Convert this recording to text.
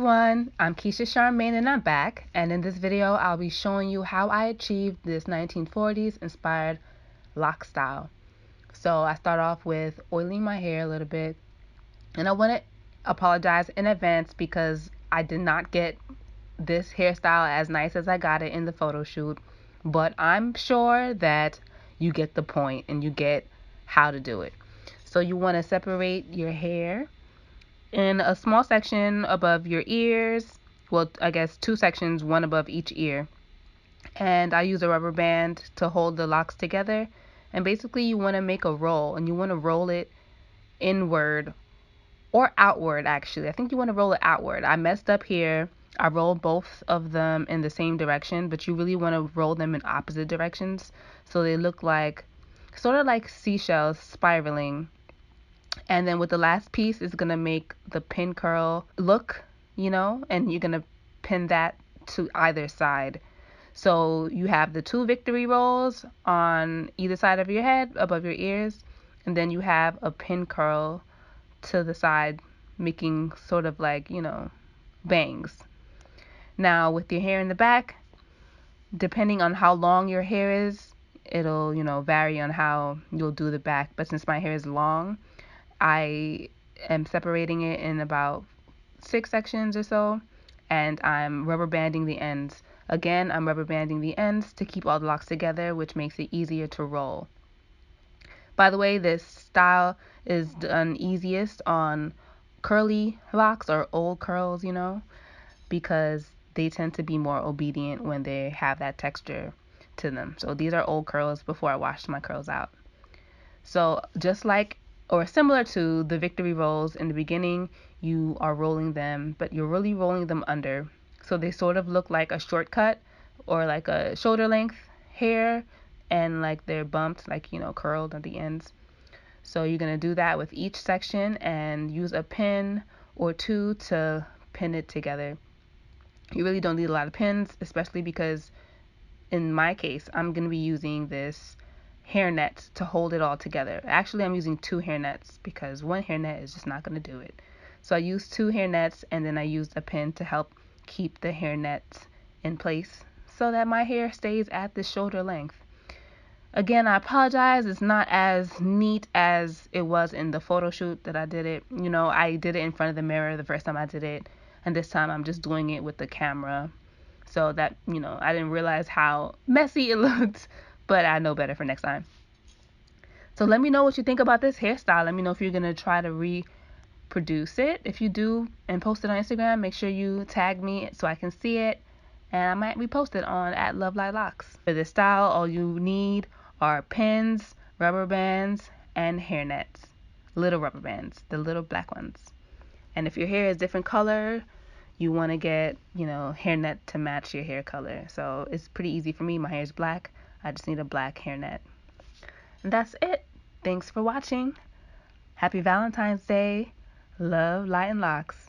everyone, I'm Keisha Charmaine and I'm back, and in this video I'll be showing you how I achieved this 1940s inspired lock style. So I start off with oiling my hair a little bit, and I want to apologize in advance because I did not get this hairstyle as nice as I got it in the photo shoot, but I'm sure that you get the point and you get how to do it. So you want to separate your hair in a small section above your ears. Well, I guess two sections, one above each ear. And I use a rubber band to hold the locks together. And basically you want to make a roll, and you want to roll it inward or outward actually. I think you want to roll it outward. I messed up here. I rolled both of them in the same direction, but you really want to roll them in opposite directions so they look like sort of like seashells spiraling. And then with the last piece is going to make the pin curl look, and you're going to pin that to either side. So you have the two victory rolls on either side of your head, above your ears, and then you have a pin curl to the side, making sort of like, bangs. Now with your hair in the back, depending on how long your hair is, it'll, vary on how you'll do the back. But since my hair is long, I am separating it in about 6 sections or so, and I'm rubber banding the ends. Again, I'm rubber banding the ends to keep all the locks together, which makes it easier to roll. By the way, this style is done easiest on curly locks or old curls, because they tend to be more obedient when they have that texture to them. So these are old curls before I washed my curls out. So just like or similar to the victory rolls in the beginning, you are rolling them, but you're really rolling them under. So they sort of look like a shortcut or like a shoulder length hair, and like they're bumped, like, curled at the ends. So you're going to do that with each section and use a pin or two to pin it together. You really don't need a lot of pins, especially because in my case, I'm going to be using this hairnet to hold it all together. Actually, I'm using 2 hairnets because one hairnet is just not going to do it. So I used 2 hairnets, and then I used a pin to help keep the hairnet in place so that my hair stays at the shoulder length. Again, I apologize. It's not as neat as it was in the photo shoot that I did it. I did it in front of the mirror the first time I did it, and this time I'm just doing it with the camera. So that, I didn't realize how messy it looked, but I know better for next time. So let me know what you think about this hairstyle. Let me know if you're going to try to reproduce it. If you do and post it on Instagram, make sure you tag me so I can see it, and I might repost it on @LoveLikeLocks. For this style, all you need are pins, rubber bands, and hairnets. Little rubber bands, the little black ones. And if your hair is different color, you want to get, hairnet to match your hair color. So it's pretty easy for me. My hair is black. I just need a black hairnet. And that's it. Thanks for watching. Happy Valentine's Day. Love, light, and locks.